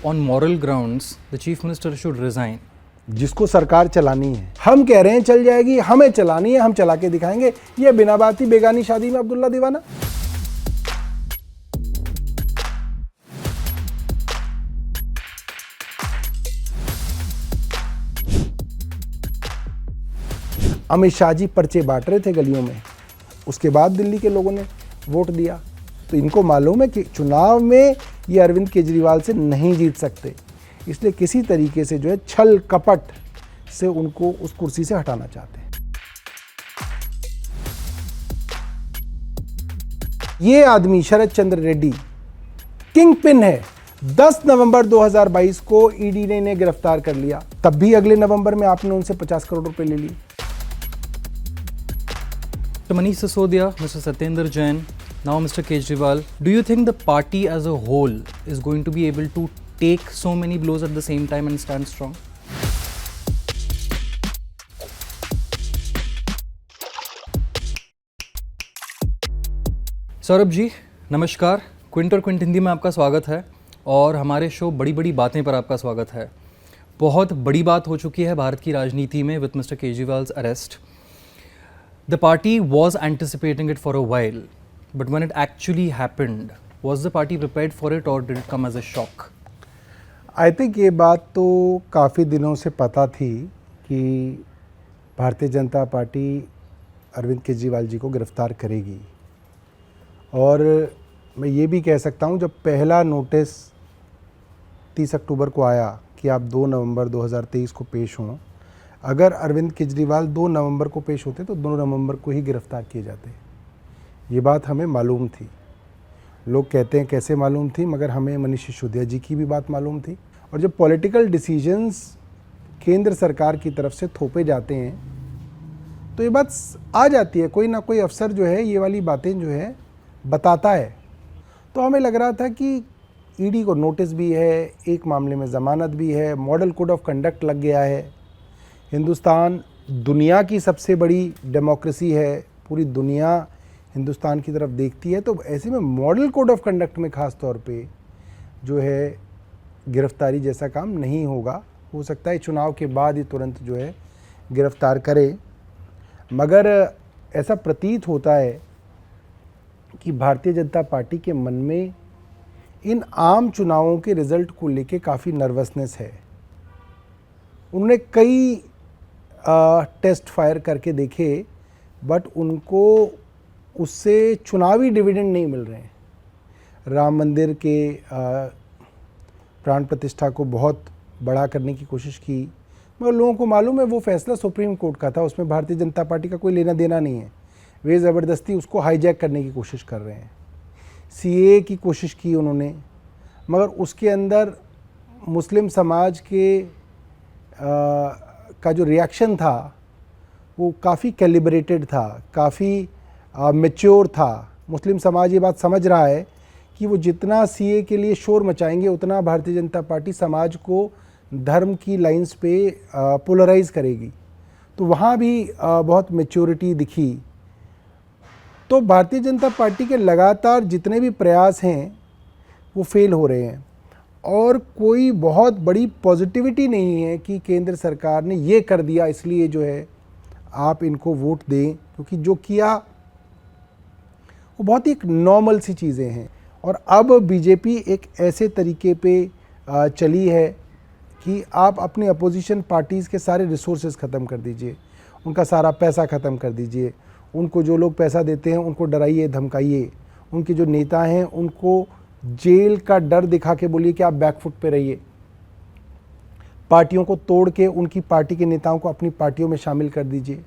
on moral grounds, the chief minister should resign. जिसको सरकार चलानी है, हम कह रहे हैं चल जाएगी, हमें चलानी है, हम चला के दिखाएंगे। ये बिना बात ही बेगानी शादी में अब्दुल्ला दीवाना। अमित शाह जी पर्चे बांट रहे थे गलियों में, उसके बाद दिल्ली के लोगों ने वोट दिया। तो इनको मालूम है कि चुनाव में ये अरविंद केजरीवाल से नहीं जीत सकते, इसलिए किसी तरीके से जो है छल कपट से उनको उस कुर्सी से हटाना चाहते हैं। ये आदमी शरद चंद्र रेड्डी किंग पिन है। 10 नवंबर 2022 को ईडी ने इन्हें गिरफ्तार कर लिया, तब भी अगले नवंबर में आपने उनसे 50 करोड़ रुपए ले लिए। Mr. Manish Sisodia, Mr. Satyendra Jain, now Mr. Kejriwal, do you think the party as a whole is going to be able to take so many blows at the same time and stand strong? Saurabh ji नमस्कार, Quint और Quint Hindi में आपका स्वागत है और हमारे show बड़ी बड़ी बातें पर आपका स्वागत है। बहुत बड़ी बात हो चुकी है भारत की राजनीति में with mister Kejriwal's arrest. The party was anticipating it for a while, but when it actually happened, was the party prepared for it or did it come as a shock? I think ये बात तो काफ़ी दिनों से पता थी कि Bharatiya Janata party Arvind Kejriwal ji को गिरफ्तार करेगी। और मैं ये भी कह सकता हूँ, जब पहला नोटिस 30 अक्टूबर को आया कि आप 2 नवंबर 2023 को पेश हों, अगर अरविंद केजरीवाल 2 नवंबर को पेश होते तो 2 नवंबर को ही गिरफ्तार किए जाते। ये बात हमें मालूम थी। लोग कहते हैं कैसे मालूम थी, मगर हमें मनीष सिसोदिया जी की भी बात मालूम थी। और जब पॉलिटिकल डिसीजंस केंद्र सरकार की तरफ से थोपे जाते हैं तो ये बात आ जाती है, कोई ना कोई अफसर जो है ये वाली बातें जो है बताता है। तो हमें लग रहा था कि ईडी को नोटिस भी है, एक मामले में ज़मानत भी है, मॉडल कोड ऑफ कंडक्ट लग गया है। हिंदुस्तान दुनिया की सबसे बड़ी डेमोक्रेसी है, पूरी दुनिया हिंदुस्तान की तरफ देखती है। तो ऐसे में मॉडल कोड ऑफ कंडक्ट में ख़ास तौर पे जो है गिरफ्तारी जैसा काम नहीं होगा। हो सकता है चुनाव के बाद ही तुरंत जो है गिरफ्तार करे, मगर ऐसा प्रतीत होता है कि भारतीय जनता पार्टी के मन में इन आम चुनावों के रिज़ल्ट को लेके काफ़ी नर्वसनेस है। उन्होंने कई टेस्ट फायर करके देखे, बट उनको उससे चुनावी डिविडेंड नहीं मिल रहे हैं। राम मंदिर के प्राण प्रतिष्ठा को बहुत बड़ा करने की कोशिश की, मगर लोगों को मालूम है वो फैसला सुप्रीम कोर्ट का था, उसमें भारतीय जनता पार्टी का कोई लेना देना नहीं है। वे ज़बरदस्ती उसको हाईजैक करने की कोशिश कर रहे हैं। सीएए की कोशिश की उन्होंने, मगर उसके अंदर मुस्लिम समाज के का जो रिएक्शन था वो काफ़ी कैलिब्रेटेड था, काफ़ी मैच्योर था। मुस्लिम समाज ये बात समझ रहा है कि वो जितना सीए के लिए शोर मचाएंगे उतना भारतीय जनता पार्टी समाज को धर्म की लाइंस पे पोलराइज करेगी। तो वहाँ भी बहुत मैच्योरिटी दिखी। तो भारतीय जनता पार्टी के लगातार जितने भी प्रयास हैं वो फेल हो रहे हैं और कोई बहुत बड़ी पॉजिटिविटी नहीं है कि केंद्र सरकार ने ये कर दिया इसलिए जो है आप इनको वोट दें, क्योंकि जो किया वो बहुत ही एक नॉर्मल सी चीज़ें हैं। और अब बीजेपी एक ऐसे तरीके पे चली है कि आप अपने अपोजिशन पार्टीज़ के सारे रिसोर्सेज ख़त्म कर दीजिए, उनका सारा पैसा ख़त्म कर दीजिए, उनको जो लोग पैसा देते हैं उनको डराइए धमकाइए, उनके जो नेता हैं उनको जेल का डर दिखा के बोलिए कि आप बैकफुट पे रहिए। पार्टियों को तोड़ के उनकी पार्टी के नेताओं को अपनी पार्टियों में शामिल कर दीजिए।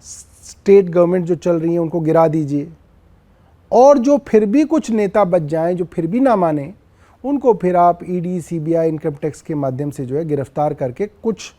स्टेट गवर्नमेंट जो चल रही है उनको गिरा दीजिए, और जो फिर भी कुछ नेता बच जाएं, जो फिर भी ना माने, उनको फिर आप ईडी, सीबीआई, इनकम टैक्स के माध्यम से जो है गिरफ्तार करके कुछ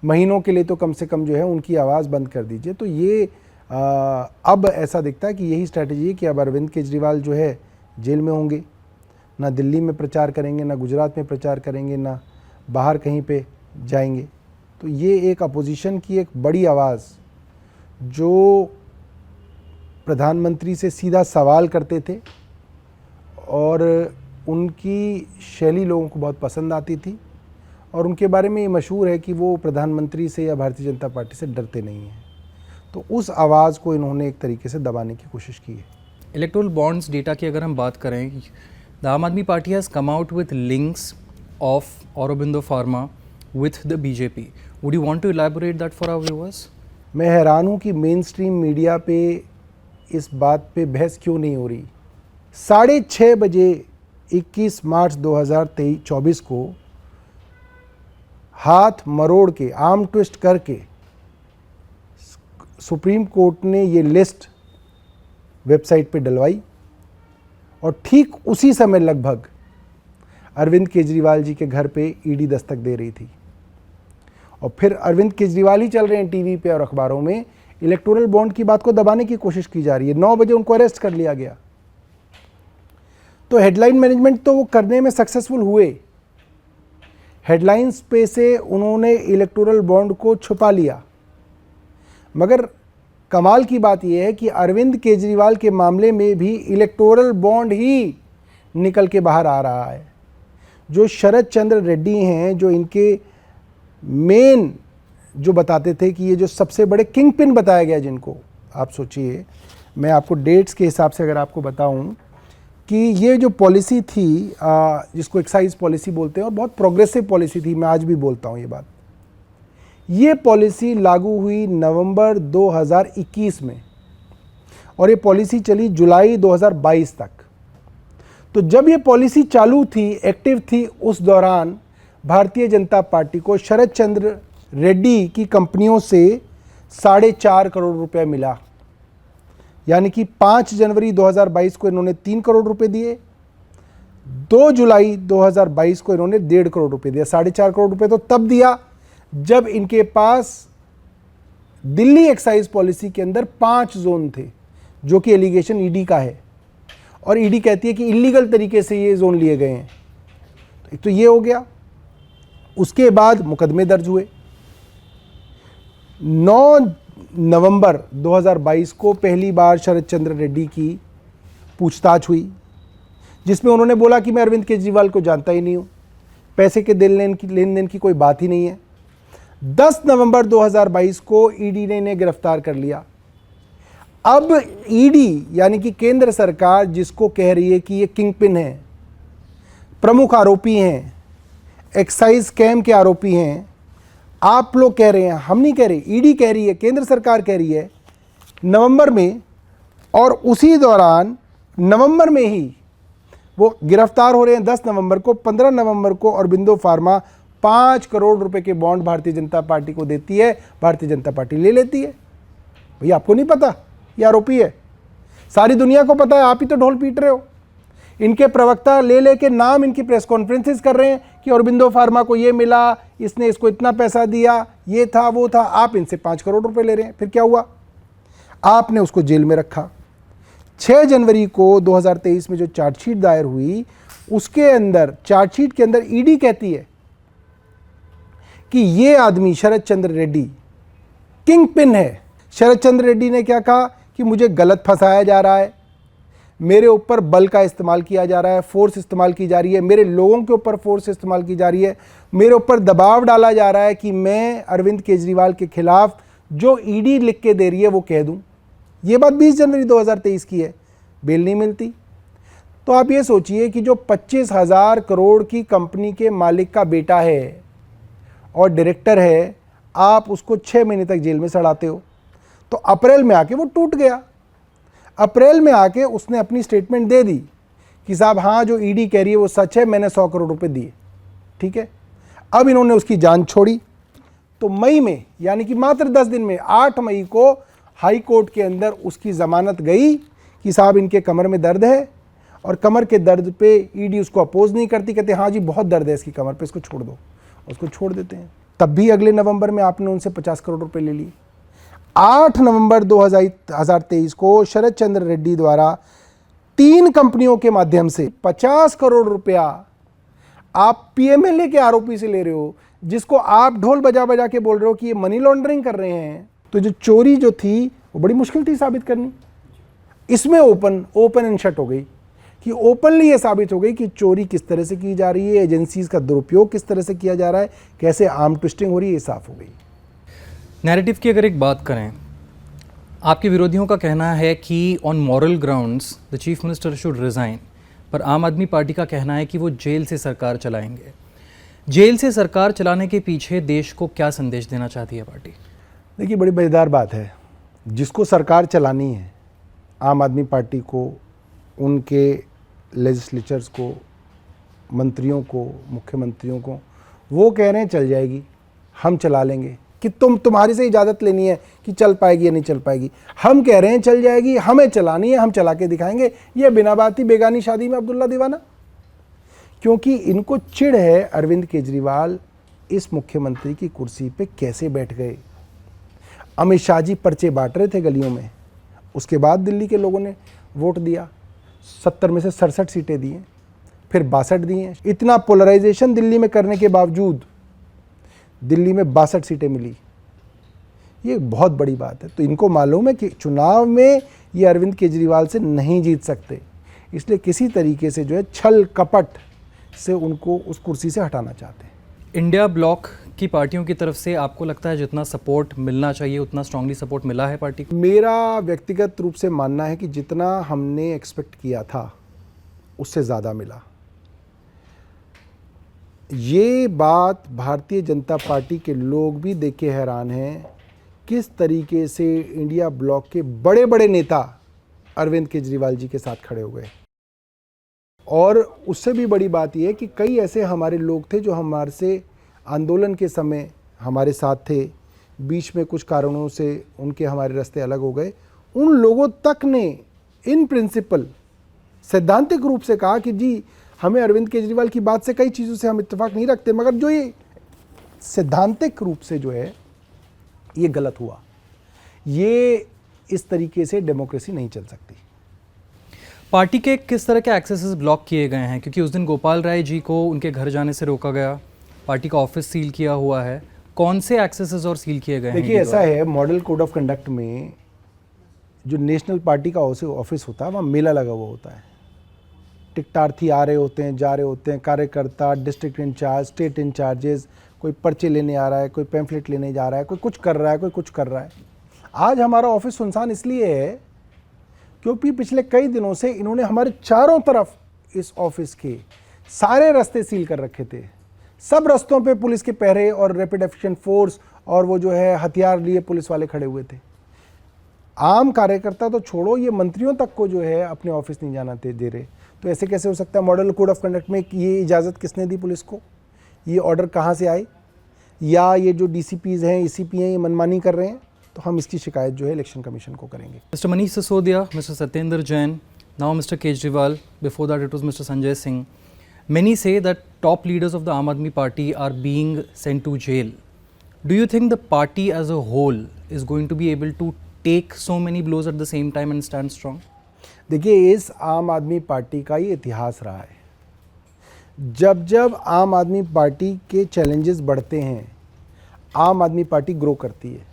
महीनों के लिए तो कम से कम जो है उनकी आवाज़ बंद कर दीजिए। तो ये अब ऐसा दिखता है कि यही स्ट्रैटेजी है कि अब अरविंद केजरीवाल जो है जेल में होंगे, ना दिल्ली में प्रचार करेंगे, ना गुजरात में प्रचार करेंगे, ना बाहर कहीं पे जाएंगे। तो ये एक अपोजिशन की एक बड़ी आवाज़, जो प्रधानमंत्री से सीधा सवाल करते थे और उनकी शैली लोगों को बहुत पसंद आती थी और उनके बारे में ये मशहूर है कि वो प्रधानमंत्री से या भारतीय जनता पार्टी से डरते नहीं हैं। तो उस आवाज़ को इन्होंने एक तरीके से दबाने की कोशिश की है। इलेक्टोरल बॉन्ड्स डेटा की अगर हम बात करें, the Aam Aadmi Party has come out with links of Aurobindo Pharma with the BJP. Would you want to elaborate that for our viewers? मैं हैरान हूँ कि मेन स्ट्रीम मीडिया पे इस बात पे बहस क्यों नहीं हो रही। 6:30 बजे 21 मार्च 2024 को हाथ मरोड़ के आर्म ट्विस्ट करके सुप्रीम कोर्ट ने ये लिस्ट वेबसाइट पे डलवाई और ठीक उसी समय लगभग अरविंद केजरीवाल जी के घर पे ईडी दस्तक दे रही थी और फिर अरविंद केजरीवाल ही चल रहे हैं टीवी पे और अखबारों में। इलेक्टोरल बॉन्ड की बात को दबाने की कोशिश की जा रही है। 9 बजे उनको अरेस्ट कर लिया गया। तो हेडलाइन मैनेजमेंट तो वो करने में सक्सेसफुल हुए। हेडलाइंस पे से उन्होंने इलेक्टोरल बॉन्ड को छुपा लिया। मगर कमाल की बात यह है कि अरविंद केजरीवाल के मामले में भी इलेक्टोरल बॉन्ड ही निकल के बाहर आ रहा है। जो शरद चंद्र रेड्डी हैं, जो इनके मेन जो बताते थे कि ये जो सबसे बड़े किंग पिन बताया गया, जिनको आप सोचिए, मैं आपको डेट्स के हिसाब से अगर आपको बताऊं कि ये जो पॉलिसी थी जिसको एक्साइज पॉलिसी बोलते हैं और बहुत प्रोग्रेसिव पॉलिसी थी, मैं आज भी बोलता हूं ये बात। ये पॉलिसी लागू हुई नवंबर 2021 में और ये पॉलिसी चली जुलाई 2022 तक। तो जब ये पॉलिसी चालू थी, एक्टिव थी, उस दौरान भारतीय जनता पार्टी को शरद चंद्र रेड्डी की कंपनियों से 4.5 करोड़ रुपए मिला। यानी कि 5 जनवरी 2022 को इन्होंने 3 करोड़ रुपए दिए, 2 जुलाई 2022 को इन्होंने 1.5 करोड़ रुपए दिया। 4.5 करोड़ रुपए तो तब दिया जब इनके पास दिल्ली एक्साइज पॉलिसी के अंदर 5 जोन थे, जो कि एलिगेशन ईडी का है और ईडी कहती है कि इलीगल तरीके से ये जोन लिए गए हैं। एक तो ये हो गया। उसके बाद मुकदमे दर्ज हुए। 9 नवंबर 2022 को पहली बार शरद चंद्र रेड्डी की पूछताछ हुई, जिसमें उन्होंने बोला कि मैं अरविंद केजरीवाल को जानता ही नहीं हूँ, पैसे के लेन देन की कोई बात ही नहीं है। 10 नवंबर 2022 को ईडी ने इन्हें गिरफ्तार कर लिया। अब ईडी यानी कि केंद्र सरकार, जिसको कह रही है कि ये किंगपिन है, प्रमुख आरोपी हैं, एक्साइज स्कैम के आरोपी हैं, आप लोग कह रहे हैं, हम नहीं कह रहे, ईडी कह रही है, केंद्र सरकार कह रही है नवंबर में, और उसी दौरान नवंबर में ही वो गिरफ्तार हो रहे हैं। 10 नवंबर को, 15 नवंबर को औरोबिंदो फार्मा 5 करोड़ रुपए के बॉन्ड भारतीय जनता पार्टी को देती है। भारतीय जनता पार्टी ले लेती है। भैया आपको नहीं पता ये आरोपी है? सारी दुनिया को पता है, आप ही तो ढोल पीट रहे हो। इनके प्रवक्ता ले लेके नाम इनकी प्रेस कॉन्फ्रेंसेस कर रहे हैं कि औरोबिंदो फार्मा को ये मिला, इसने इसको इतना पैसा दिया, ये था वो था। आप इनसे 5 करोड़ रुपए ले रहे हैं। फिर क्या हुआ? आपने उसको जेल में रखा। 6 जनवरी को 2023 में जो चार्जशीट दायर हुई, उसके अंदर, चार्जशीट के अंदर ईडी कहती है कि ये आदमी शरद चंद्र रेड्डी किंग पिन है। शरद चंद्र रेड्डी ने क्या कहा कि मुझे गलत फंसाया जा रहा है, मेरे ऊपर बल का इस्तेमाल किया जा रहा है, फोर्स इस्तेमाल की जा रही है, मेरे लोगों के ऊपर फोर्स इस्तेमाल की जा रही है, मेरे ऊपर दबाव डाला जा रहा है कि मैं अरविंद केजरीवाल के खिलाफ जो ईडी लिख के दे रही है वो कह दूं। ये बात 20 जनवरी 2023 की है। बेल नहीं मिलती। तो आप ये सोचिए कि जो 25,000 करोड़ की कंपनी के मालिक का बेटा है और डायरेक्टर है, आप उसको 6 महीने तक जेल में सड़ाते हो। तो अप्रैल में आके वो टूट गया। अप्रैल में आके उसने अपनी स्टेटमेंट दे दी कि साहब हाँ, जो ईडी कह रही है वो सच है, मैंने 100 करोड़ रुपए दिए। ठीक है, अब इन्होंने उसकी जान छोड़ी। तो मई में, यानी कि मात्र 10 दिन में, 8 मई को हाई कोर्ट के अंदर उसकी जमानत गई कि साहब इनके कमर में दर्द है, और कमर के दर्द पे ईडी उसको अपोज नहीं करती, कहते हाँ जी बहुत दर्द है इसकी कमर पे, इसको छोड़ दो। उसको छोड़ देते हैं। तब भी अगले नवंबर में आपने उनसे 50 करोड़ रुपए ले लिए। 8 नवंबर 2023 को शरद चंद्र रेड्डी द्वारा 3 कंपनियों के माध्यम से 50 करोड़ रुपया आप पीएमएलए के आरोपी से ले रहे हो, जिसको आप ढोल बजा बजा के बोल रहे हो कि ये मनी लॉन्ड्रिंग कर रहे हैं। तो जो चोरी जो थी वो बड़ी मुश्किल थी साबित करनी। इसमें ओपन एंड शट हो गई कि ओपनली ये साबित हो गई कि चोरी किस तरह से की जा रही है, एजेंसीज का दुरुपयोग किस तरह से किया जा रहा है, कैसे आर्म ट्विस्टिंग हो रही है, ये साफ हो गई। नैरेटिव की अगर एक बात करें, आपके विरोधियों का कहना है कि on moral grounds the chief minister should resign, पर आम आदमी पार्टी का कहना है कि वो जेल से सरकार चलाएंगे। जेल से सरकार चलाने के पीछे देश को क्या संदेश देना चाहती है पार्टी? देखिए, बड़ी मज़ेदार बात है, जिसको सरकार चलानी है, आम आदमी पार्टी को, उनके लेजिस्लेचर्स को, मंत्रियों को, मुख्यमंत्रियों को, वो कह रहे हैं चल जाएगी, हम चला लेंगे, कि तुम्हारी से इजाज़त लेनी है कि चल पाएगी या नहीं चल पाएगी। हम कह रहे हैं चल जाएगी, हमें चलानी है, हम चला के दिखाएंगे। ये बिना बात ही बेगानी शादी में अब्दुल्ला दीवाना। क्योंकि इनको चिढ़ है अरविंद केजरीवाल इस मुख्यमंत्री की कुर्सी पे कैसे बैठ गए। अमित शाह जी पर्चे बांट रहे थे गलियों में, उसके बाद दिल्ली के लोगों ने वोट दिया, 70 में से 67 सीटें दी हैं, फिर 62 दी हैं। इतना पोलराइजेशन दिल्ली में करने के बावजूद दिल्ली में 62 सीटें मिली, ये बहुत बड़ी बात है। तो इनको मालूम है कि चुनाव में ये अरविंद केजरीवाल से नहीं जीत सकते, इसलिए किसी तरीके से जो है छल कपट से उनको उस कुर्सी से हटाना चाहते हैं। इंडिया ब्लॉक की पार्टियों की तरफ से आपको लगता है जितना सपोर्ट मिलना चाहिए उतना स्ट्रांगली सपोर्ट मिला है पार्टी को? मेरा व्यक्तिगत रूप से मानना है कि जितना हमने एक्सपेक्ट किया था उससे ज़्यादा मिला। ये बात भारतीय जनता पार्टी के लोग भी देख के हैरान हैं, किस तरीके से इंडिया ब्लॉक के बड़े बड़े नेता अरविंद केजरीवाल जी के साथ खड़े हो गए। और उससे भी बड़ी बात यह है कि कई ऐसे हमारे लोग थे जो हमारे से आंदोलन के समय हमारे साथ थे, बीच में कुछ कारणों से उनके हमारे रास्ते अलग हो गए। उन लोगों तक ने इन प्रिंसिपल सैद्धांतिक रूप से कहा कि जी हमें अरविंद केजरीवाल की बात से कई चीज़ों से हम इत्तेफाक नहीं रखते, मगर जो ये सैद्धांतिक रूप से जो है ये गलत हुआ। ये इस तरीके से डेमोक्रेसी नहीं चल सकती। पार्टी के किस तरह के एक्सेसेस ब्लॉक किए गए हैं? क्योंकि उस दिन गोपाल राय जी को उनके घर जाने से रोका गया, पार्टी का ऑफिस सील किया हुआ है। कौन से एक्सेसेस और सील किए गए हैं? देखिए, ऐसा है, मॉडल कोड ऑफ कंडक्ट में जो नेशनल पार्टी का ऑफिस होता है वहाँ मेला लगा हुआ होता है। टिकटार्थी आ रहे होते हैं, जा रहे होते हैं, कार्यकर्ता, डिस्ट्रिक्ट इंचार्ज, स्टेट इंचार्जेस, कोई पर्चे लेने आ रहा है, कोई पैम्फलेट लेने जा रहा है, कोई कुछ कर रहा है, कोई कुछ कर रहा है। आज हमारा ऑफिस सुनसान इसलिए है क्योंकि पिछले कई दिनों से इन्होंने हमारे चारों तरफ इस ऑफिस के सारे रास्ते सील कर रखे थे। सब रास्तों पे पुलिस के पहरे और रैपिड एक्शन फोर्स और वो जो है हथियार लिए पुलिस वाले खड़े हुए थे। आम कार्यकर्ता तो छोड़ो, ये मंत्रियों तक को जो है अपने ऑफिस नहीं जाना दे रहे। तो ऐसे कैसे हो सकता है? मॉडल कोड ऑफ कंडक्ट में ये इजाज़त किसने दी पुलिस को? ये ऑर्डर कहाँ से आए? या ये जो डीसीपीज़ हैं, ईसीपी हैं, ये मनमानी कर रहे हैं? तो हम इसकी शिकायत जो है इलेक्शन कमीशन को करेंगे। Mister Manish Sisodia, mister Satyendra Jain, now mister Kejriwal, before that it was mister Sanjay Singh. Many say that top leaders of the Aam Aadmi Party are being sent to jail. Do you think the party as a whole is going to be able to take so many blows at the same time and stand strong? देखिए, इस आम Aadmi party का ये इतिहास रहा है। जब जब आम आदमी पार्टी के चैलेंजेस बढ़ते हैं, आम आदमी पार्टी ग्रो करती है,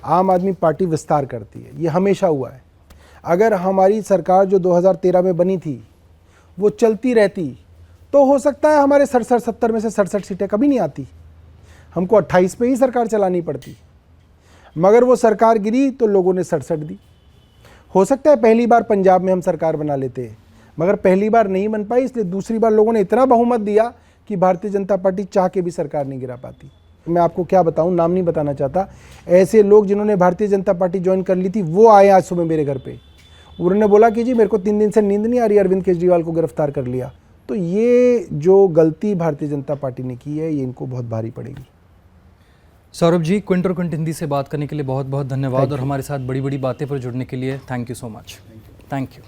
आम आदमी पार्टी विस्तार करती है। ये हमेशा हुआ है। अगर हमारी सरकार जो 2013 में बनी थी वो चलती रहती तो हो सकता है हमारे 70 में से 67 सीटें कभी नहीं आती, हमको 28 पे ही सरकार चलानी पड़ती। मगर वो सरकार गिरी तो लोगों ने 67 दी। हो सकता है पहली बार पंजाब में हम सरकार बना लेते, मगर पहली बार नहीं बन पाई, इसलिए दूसरी बार लोगों ने इतना बहुमत दिया कि भारतीय जनता पार्टी चाह के भी सरकार नहीं गिरा पाती। मैं आपको क्या बताऊं, नाम नहीं बताना चाहता, ऐसे लोग जिन्होंने भारतीय जनता पार्टी ज्वाइन कर ली थी वो आए आज सुबह मेरे घर पे। उन्होंने बोला कि जी मेरे को 3 दिन से नींद नहीं आ रही, अरविंद केजरीवाल को गिरफ्तार कर लिया। तो ये जो गलती भारतीय जनता पार्टी ने की है ये इनको बहुत भारी पड़ेगी। सौरभ जी, क्विंट और क्विंट हिंदी से बात करने के लिए बहुत बहुत धन्यवाद और हमारे साथ बड़ी बड़ी बातें पर जुड़ने के लिए thank you so much. Thank you.